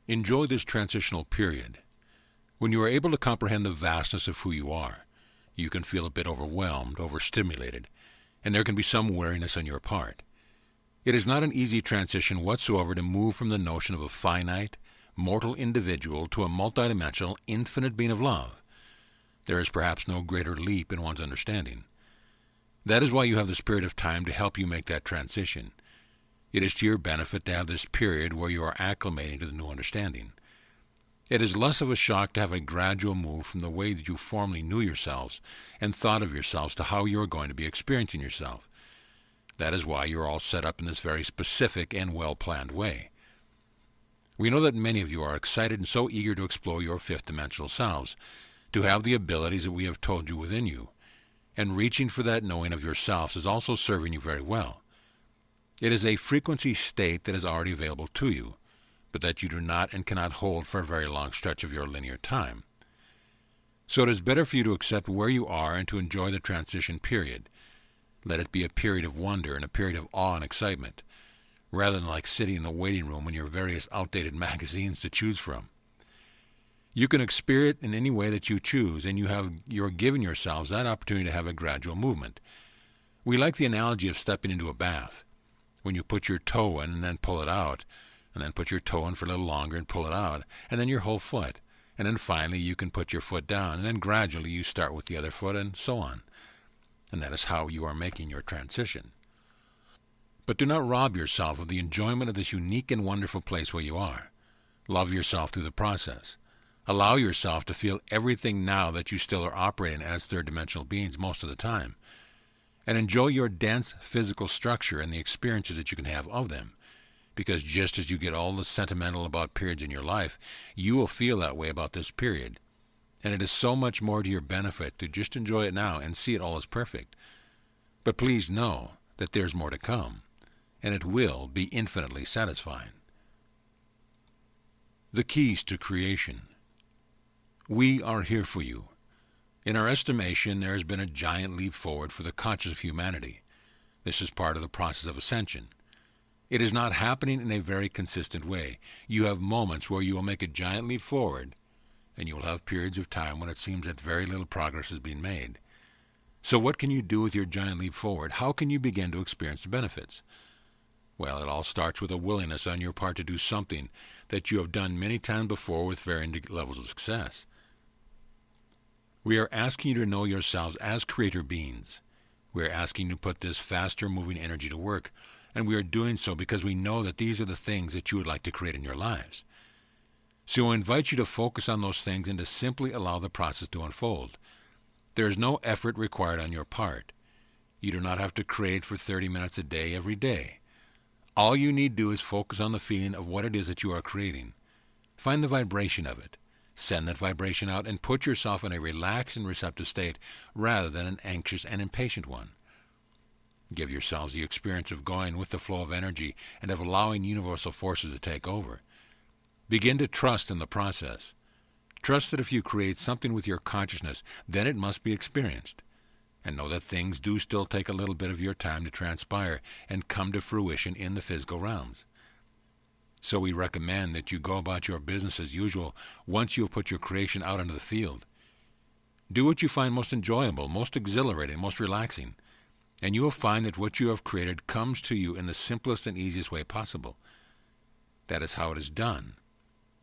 Enjoy this transitional period. When you are able to comprehend the vastness of who you are, you can feel a bit overwhelmed, overstimulated, and there can be some weariness on your part. It is not an easy transition whatsoever to move from the notion of a finite, mortal individual to a multidimensional, infinite being of love. There is perhaps no greater leap in one's understanding. That is why you have this period of time to help you make that transition. It is to your benefit to have this period where you are acclimating to the new understanding. It is less of a shock to have a gradual move from the way that you formerly knew yourselves and thought of yourselves to how you are going to be experiencing yourself. That is why you are all set up in this very specific and well-planned way. We know that many of you are excited and so eager to explore your fifth-dimensional selves, to have the abilities that we have told you within you, and reaching for that knowing of yourselves is also serving you very well. It is a frequency state that is already available to you, but that you do not and cannot hold for a very long stretch of your linear time. So it is better for you to accept where you are and to enjoy the transition period. Let it be a period of wonder and a period of awe and excitement, rather than like sitting in a waiting room in your various outdated magazines to choose from. You can experience it in any way that you choose, and you're giving yourselves that opportunity to have a gradual movement. We like the analogy of stepping into a bath. When you put your toe in and then pull it out, and then put your toe in for a little longer and pull it out, and then your whole foot. And then finally you can put your foot down, and then gradually you start with the other foot, and so on. And that is how you are making your transition. But do not rob yourself of the enjoyment of this unique and wonderful place where you are. Love yourself through the process. Allow yourself to feel everything now that you still are operating as third-dimensional beings most of the time. And enjoy your dense physical structure and the experiences that you can have of them. Because just as you get all the sentimental about periods in your life, you will feel that way about this period. And it is so much more to your benefit to just enjoy it now and see it all as perfect. But please know that there's more to come, and it will be infinitely satisfying. The keys to creation. We are here for you. In our estimation, there has been a giant leap forward for the conscience of humanity. This is part of the process of ascension. It is not happening in a very consistent way. You have moments where you will make a giant leap forward, and you will have periods of time when it seems that very little progress is being made. So what can you do with your giant leap forward? How can you begin to experience the benefits? Well, it all starts with a willingness on your part to do something that you have done many times before with varying levels of success. We are asking you to know yourselves as creator beings. We are asking you to put this faster moving energy to work, and we are doing so because we know that these are the things that you would like to create in your lives. So I invite you to focus on those things and to simply allow the process to unfold. There is no effort required on your part. You do not have to create for 30 minutes a day every day. All you need to do is focus on the feeling of what it is that you are creating. Find the vibration of it. Send that vibration out and put yourself in a relaxed and receptive state rather than an anxious and impatient one. Give yourselves the experience of going with the flow of energy and of allowing universal forces to take over. Begin to trust in the process. Trust that if you create something with your consciousness, then it must be experienced. And know that things do still take a little bit of your time to transpire and come to fruition in the physical realms. So we recommend that you go about your business as usual once you have put your creation out into the field. Do what you find most enjoyable, most exhilarating, most relaxing, and you will find that what you have created comes to you in the simplest and easiest way possible. That is how it is done.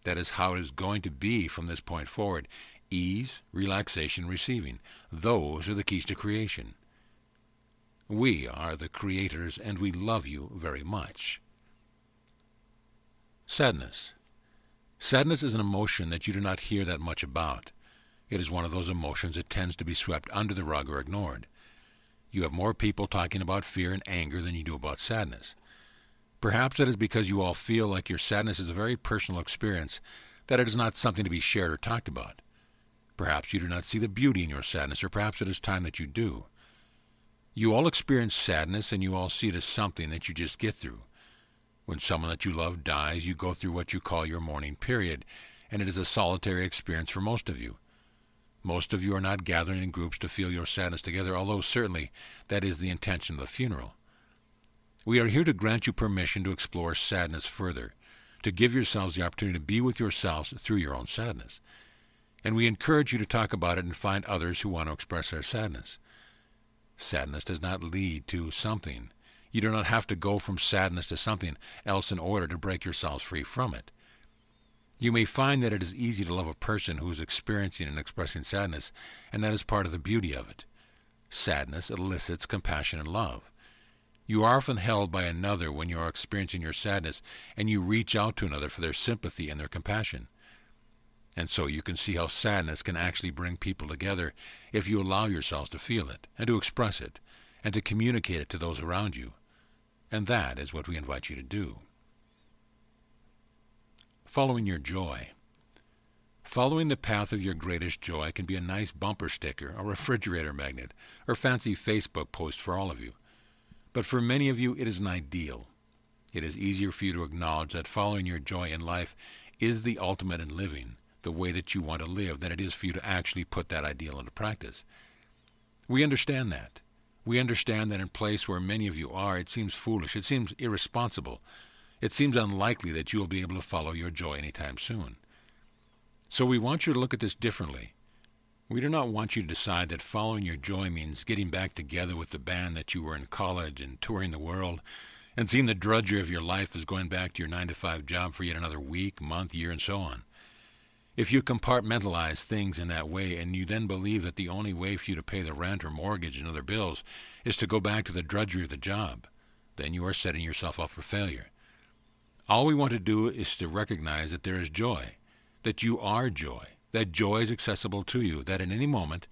That is how it is going to be from this point forward. Ease, relaxation, receiving. Those are the keys to creation. We are the creators, and we love you very much. Sadness. Sadness is an emotion that you do not hear that much about. It is one of those emotions that tends to be swept under the rug or ignored. You have more people talking about fear and anger than you do about sadness. Perhaps it is because you all feel like your sadness is a very personal experience, that it is not something to be shared or talked about. Perhaps you do not see the beauty in your sadness, or perhaps it is time that you do. You all experience sadness, and you all see it as something that you just get through. When someone that you love dies, you go through what you call your mourning period, and it is a solitary experience for most of you. Most of you are not gathering in groups to feel your sadness together, although certainly that is the intention of the funeral. We are here to grant you permission to explore sadness further, to give yourselves the opportunity to be with yourselves through your own sadness. And we encourage you to talk about it and find others who want to express their sadness. Sadness does not lead to something. You do not have to go from sadness to something else in order to break yourselves free from it. You may find that it is easy to love a person who is experiencing and expressing sadness, and that is part of the beauty of it. Sadness elicits compassion and love. You are often held by another when you are experiencing your sadness, and you reach out to another for their sympathy and their compassion. And so you can see how sadness can actually bring people together if you allow yourselves to feel it, and to express it, and to communicate it to those around you. And that is what we invite you to do. Following your joy. Following the path of your greatest joy can be a nice bumper sticker, a refrigerator magnet, or fancy Facebook post for all of you. But for many of you, it is an ideal. It is easier for you to acknowledge that following your joy in life is the ultimate in living, the way that you want to live, than it is for you to actually put that ideal into practice. We understand that. We understand that in place where many of you are, it seems foolish, it seems irresponsible. It seems unlikely that you will be able to follow your joy anytime soon. So we want you to look at this differently. We do not want you to decide that following your joy means getting back together with the band that you were in college and touring the world, and seeing the drudgery of your life as going back to your 9-to-5 job for yet another week, month, year, and so on. If you compartmentalize things in that way, and you then believe that the only way for you to pay the rent or mortgage and other bills is to go back to the drudgery of the job, then you are setting yourself up for failure. All we want to do is to recognize that there is joy, that you are joy, that joy is accessible to you, that at any moment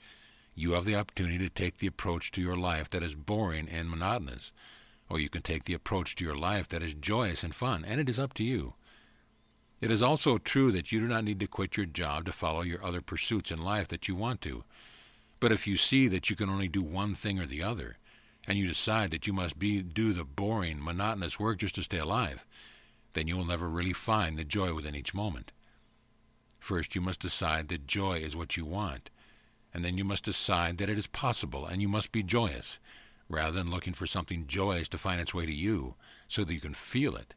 you have the opportunity to take the approach to your life that is boring and monotonous, or you can take the approach to your life that is joyous and fun, and it is up to you. It is also true that you do not need to quit your job to follow your other pursuits in life that you want to. But if you see that you can only do one thing or the other, and you decide that you must do the boring, monotonous work just to stay alive, then you will never really find the joy within each moment. First, you must decide that joy is what you want, and then you must decide that it is possible, and you must be joyous, rather than looking for something joyous to find its way to you so that you can feel it.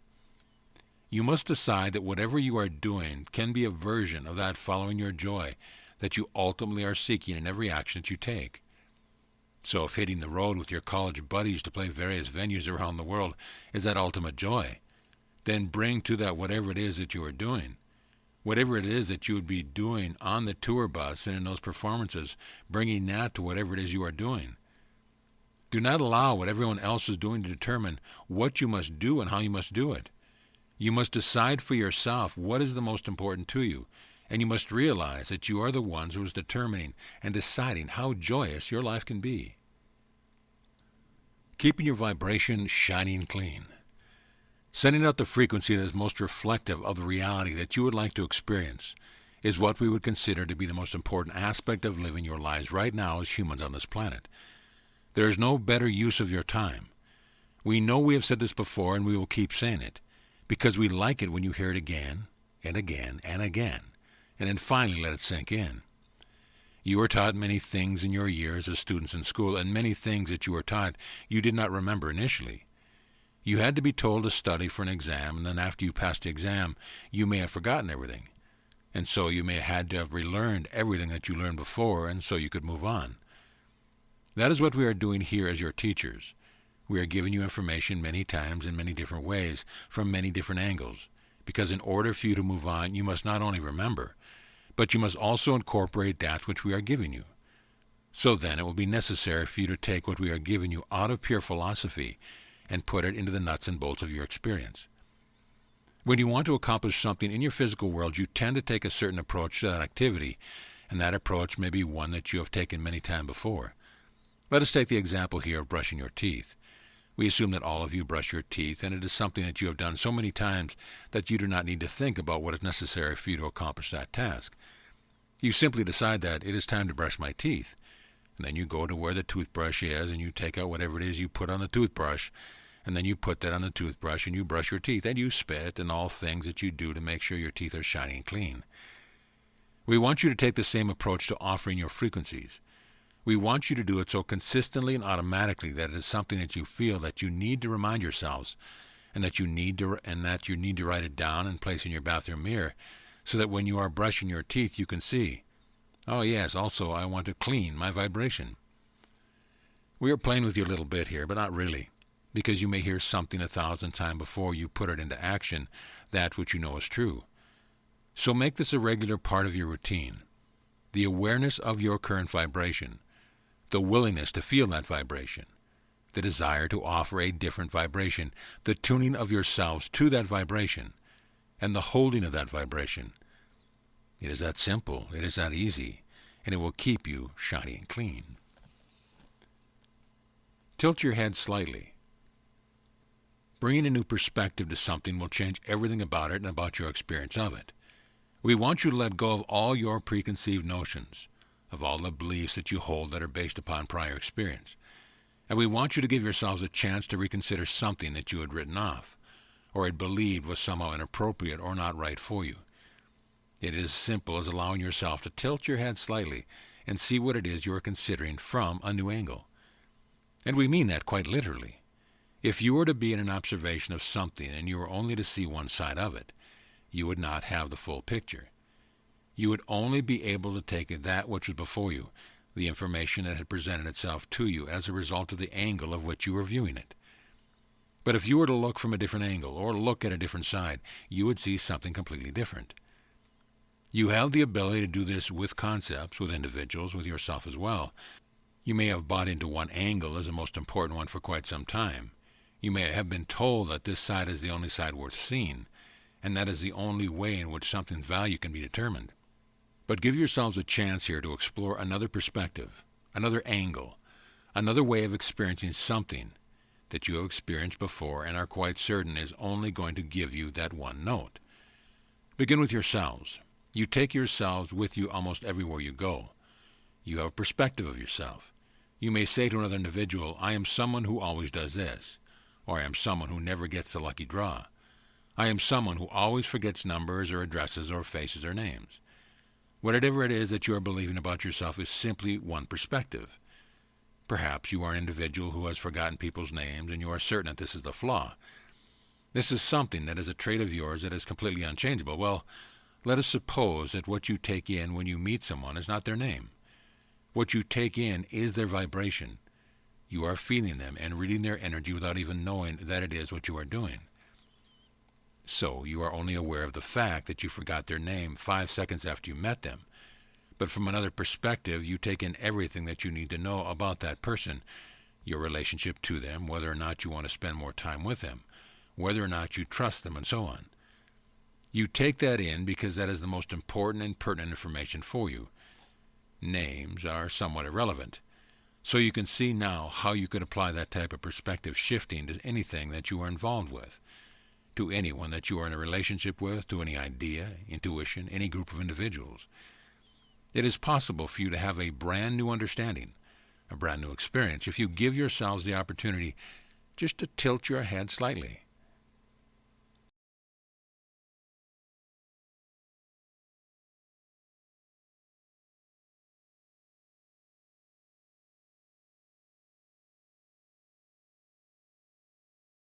You must decide that whatever you are doing can be a version of that following your joy that you ultimately are seeking in every action that you take. So if hitting the road with your college buddies to play various venues around the world is that ultimate joy, then bring to that whatever it is that you are doing. Whatever it is that you would be doing on the tour bus and in those performances, bringing that to whatever it is you are doing. Do not allow what everyone else is doing to determine what you must do and how you must do it. You must decide for yourself what is the most important to you, and you must realize that you are the ones who is determining and deciding how joyous your life can be. Keeping your vibration shining clean. Sending out the frequency that is most reflective of the reality that you would like to experience is what we would consider to be the most important aspect of living your lives right now as humans on this planet. There is no better use of your time. We know we have said this before, and we will keep saying it, because we like it when you hear it again and again and again, and then finally let it sink in. You were taught many things in your years as students in school, and many things that you were taught you did not remember initially. You had to be told to study for an exam, and then after you passed the exam, you may have forgotten everything. And so you may have had to have relearned everything that you learned before, and so you could move on. That is what we are doing here as your teachers. We are giving you information many times in many different ways, from many different angles, because in order for you to move on, you must not only remember, but you must also incorporate that which we are giving you. So then it will be necessary for you to take what we are giving you out of pure philosophy and put it into the nuts and bolts of your experience. When you want to accomplish something in your physical world, you tend to take a certain approach to that activity, and that approach may be one that you have taken many times before. Let us take the example here of brushing your teeth. We assume that all of you brush your teeth, and it is something that you have done so many times that you do not need to think about what is necessary for you to accomplish that task. You simply decide that it is time to brush my teeth, and then you go to where the toothbrush is, and you take out whatever it is you put on the toothbrush, and then you put that on the toothbrush, and you brush your teeth, and you spit, and all things that you do to make sure your teeth are shiny and clean. We want you to take the same approach to offering your frequencies. We want you to do it so consistently and automatically that it is something that you feel that you need to remind yourselves, and that you need to write it down and place in your bathroom mirror so that when you are brushing your teeth you can see, oh yes, also I want to clean my vibration. We are playing with you a little bit here, but not really, because you may hear something 1,000 times before you put it into action, that which you know is true. So make this a regular part of your routine. The awareness of your current vibration, the willingness to feel that vibration, the desire to offer a different vibration, the tuning of yourselves to that vibration, and the holding of that vibration. It is that simple, it is that easy, and it will keep you shiny and clean. Tilt your head slightly. Bringing a new perspective to something will change everything about it and about your experience of it. We want you to let go of all your preconceived notions, of all the beliefs that you hold that are based upon prior experience. And we want you to give yourselves a chance to reconsider something that you had written off, or had believed was somehow inappropriate or not right for you. It is as simple as allowing yourself to tilt your head slightly and see what it is you are considering from a new angle. And we mean that quite literally. If you were to be in an observation of something and you were only to see one side of it, you would not have the full picture. You would only be able to take that which was before you, the information that had presented itself to you as a result of the angle of which you were viewing it. But if you were to look from a different angle or look at a different side, you would see something completely different. You have the ability to do this with concepts, with individuals, with yourself as well. You may have bought into one angle as the most important one for quite some time. You may have been told that this side is the only side worth seeing, and that is the only way in which something's value can be determined. But give yourselves a chance here to explore another perspective, another angle, another way of experiencing something that you have experienced before and are quite certain is only going to give you that one note. Begin with yourselves. You take yourselves with you almost everywhere you go. You have a perspective of yourself. You may say to another individual, I am someone who always does this, or I am someone who never gets the lucky draw. I am someone who always forgets numbers or addresses or faces or names. Whatever it is that you are believing about yourself is simply one perspective. Perhaps you are an individual who has forgotten people's names and you are certain that this is the flaw. This is something that is a trait of yours that is completely unchangeable. Well, let us suppose that what you take in when you meet someone is not their name. What you take in is their vibration. You are feeling them and reading their energy without even knowing that it is what you are doing. So you are only aware of the fact that you forgot their name 5 seconds after you met them. But from another perspective, you take in everything that you need to know about that person, your relationship to them, whether or not you want to spend more time with them, whether or not you trust them, and so on. You take that in because that is the most important and pertinent information for you. Names are somewhat irrelevant. So you can see now how you could apply that type of perspective shifting to anything that you are involved with, to anyone that you are in a relationship with, to any idea, intuition, any group of individuals. It is possible for you to have a brand new understanding, a brand new experience, if you give yourselves the opportunity just to tilt your head slightly.